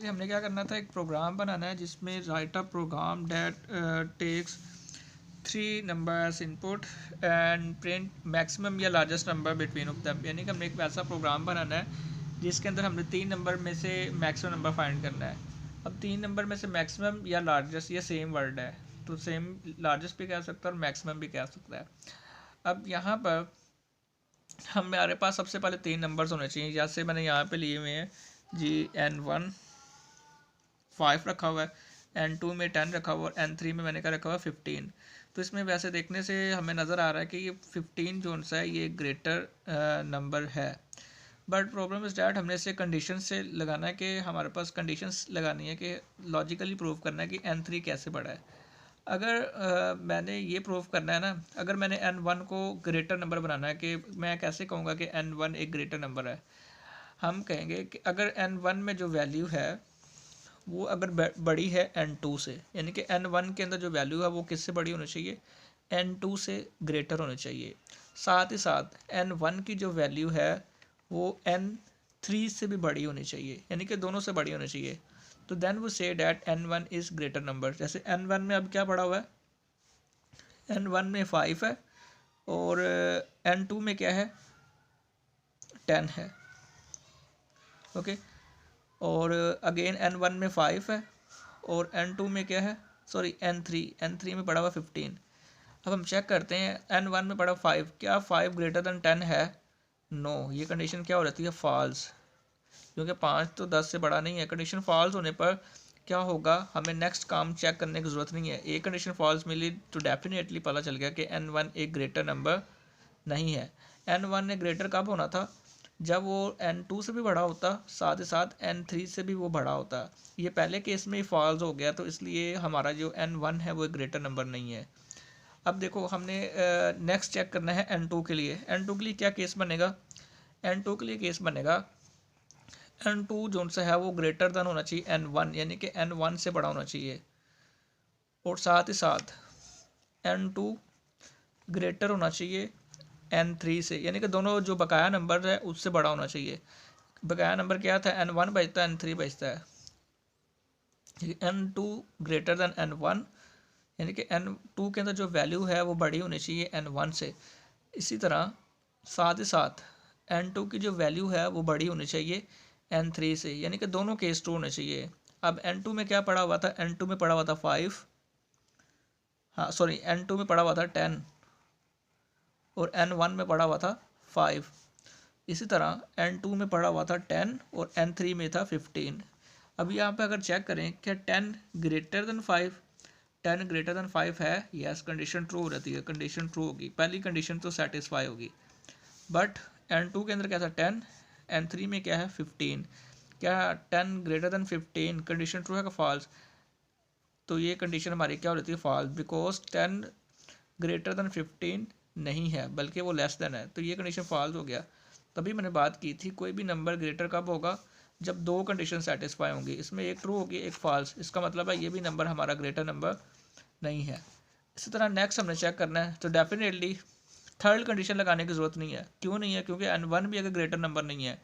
हमने क्या करना था, एक प्रोग्राम बनाना है जिसमें write a program that takes 3 number as input and print maximum या largest number between of them. यानी कि हमने एक वैसा प्रोग्राम बनाना है जिसके अंदर हमने 3 नंबर में से मैक्सिमम नंबर फाइंड करना है। अब 3 नंबर में से मैक्सिमम या लार्जेस्ट ये सेम वर्ड है, तो सेम लार्जेस्ट भी कह सकता है और मैक्सिमम भी कह सकता है। अब यहाँ पर हमारे पास सबसे पहले 3 नंबर्स होने चाहिए, जैसे मैंने यहाँ पे लिए हुए हैं जी N1 5 रखा हुआ है, N2 में 10 रखा हुआ है और N3 में मैंने क्या रखा हुआ है 15। तो इसमें वैसे देखने से हमें नज़र आ रहा है कि ये 15 जो सा है ये ग्रेटर नंबर है। बट प्रॉब्लम इज़ डैट हमने इसे कंडीशन से लगाना है कि हमारे पास कंडीशंस लगानी है कि लॉजिकली प्रूव करना है कि N3 कैसे बड़ा है। अगर मैंने ये प्रूव करना है ना, अगर मैंने N1 को ग्रेटर नंबर बनाना है कि मैं कैसे कहूँगा कि N1 एक ग्रेटर नंबर है। हम कहेंगे कि अगर N1 में जो वैल्यू है वो अगर बड़ी है N2 से, यानी कि N1 के अंदर जो वैल्यू है वो किससे बड़ी होनी चाहिए, N2 से ग्रेटर होनी चाहिए। साथ ही साथ N1 की जो वैल्यू है वो N3 से भी बड़ी होनी चाहिए, यानी कि दोनों से बड़ी होनी चाहिए। तो देन वो say that N1 is greater number. जैसे N1 में अब क्या पड़ा हुआ है, N1 में 5 है और N2 में क्या है 10 है। ओके, और अगेन N1 में 5 है और N2 में क्या है, सॉरी N3 में पड़ा हुआ 15। अब हम चेक करते हैं N1 में पड़ा 5, क्या 5 ग्रेटर दैन 10 है? नो, ये कंडीशन क्या हो जाती है, फॉल्स, क्योंकि 5 तो 10 से बड़ा नहीं है। कंडीशन फॉल्स होने पर क्या होगा, हमें नेक्स्ट काम चेक करने की ज़रूरत नहीं है। एक कंडीशन फॉल्स मिली तो डेफिनेटली पता चल गया कि N1 एक ग्रेटर नंबर नहीं है। N1 ने ग्रेटर कब होना था, जब वो N2 से भी बड़ा होता, साथ ही साथ N3 से भी वो बड़ा होता। ये पहले केस में ही फॉल्स हो गया, तो इसलिए हमारा जो N1 है वो एक ग्रेटर नंबर नहीं है। अब देखो हमने नेक्स्ट चेक करना है N2 के लिए। N2 के लिए क्या केस बनेगा, N2 के लिए केस बनेगा N2 जो सा है वो ग्रेटर देन होना चाहिए N1, यानी कि N1 से बड़ा होना चाहिए, और साथ ही साथ N2 ग्रेटर होना चाहिए N3 से, यानी कि दोनों जो बकाया नंबर है उससे बड़ा होना चाहिए। बकाया नंबर क्या था, N1 बचता है, N3 बचता है। N2 ग्रेटर देन N1, यानी कि N2 के अंदर जो वैल्यू है वो बड़ी होनी चाहिए N1 से। इसी तरह साथ ही साथ N2 की जो वैल्यू है वो बड़ी होनी चाहिए N3 से, यानी कि दोनों केस ट्रू होने चाहिए। अब N2 में क्या पड़ा हुआ था, N2 में पड़ा हुआ था 5, हाँ सॉरी N2 में पड़ा हुआ था 10 और N1 में पड़ा हुआ था 5। इसी तरह N2 में पड़ा हुआ था 10 और N3 में था 15। अब यहाँ पे अगर चेक करें क्या 10 ग्रेटर देन 5, 10 ग्रेटर देन 5 है, यस, कंडीशन ट्रू हो जाती है, कंडीशन ट्रू होगी, पहली कंडीशन तो सेटिस्फाई होगी। बट N2 के अंदर क्या था 10, N3 में क्या है 15, क्या 10 ग्रेटर देन 15 कंडीशन ट्रू है का फॉल्स, तो ये कंडीशन हमारी क्या हो जाती है फॉल्स, बिकॉज 10 ग्रेटर देन 15 नहीं है बल्कि वो लेस देन है, तो ये कंडीशन फॉल्स हो गया। तभी मैंने बात की थी कोई भी नंबर ग्रेटर कब होगा, जब दो कंडीशन सेटिस्फाई होंगी, इसमें एक ट्रू होगी एक फॉल्स, इसका मतलब है ये भी नंबर हमारा ग्रेटर नंबर नहीं है। इसी तरह नेक्स्ट हमने चेक करना है, तो डेफिनेटली थर्ड कंडीशन लगाने की ज़रूरत नहीं है। क्यों नहीं है, क्योंकि N1 भी अगर ग्रेटर नंबर नहीं है,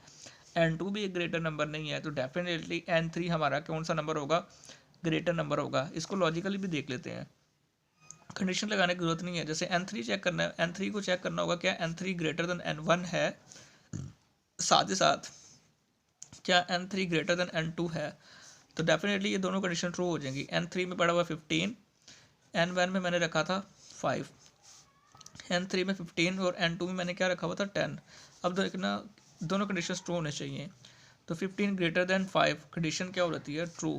N2 भी एक ग्रेटर नंबर नहीं है, तो डेफिनेटली N3 हमारा कौन सा नंबर होगा, ग्रेटर नंबर होगा। इसको लॉजिकली भी देख लेते हैं, कंडीशन लगाने की जरूरत नहीं है। जैसे N3 चेक करना है, N3 को चेक करना होगा क्या N3 ग्रेटर देन N1 है, साथ ही साथ क्या N3 ग्रेटर देन N2 है, तो डेफिनेटली ये दोनों कंडीशन ट्रू हो जाएंगी। N3 में पड़ा हुआ 15, N1 में मैंने रखा था 5, N3 में 15 और N2 में मैंने क्या रखा हुआ था 10। अब देखना दोनों कंडीशन ट्रू होने चाहिए, तो 15 ग्रेटर देन 5 कंडीशन क्या हो जाती है ट्रू,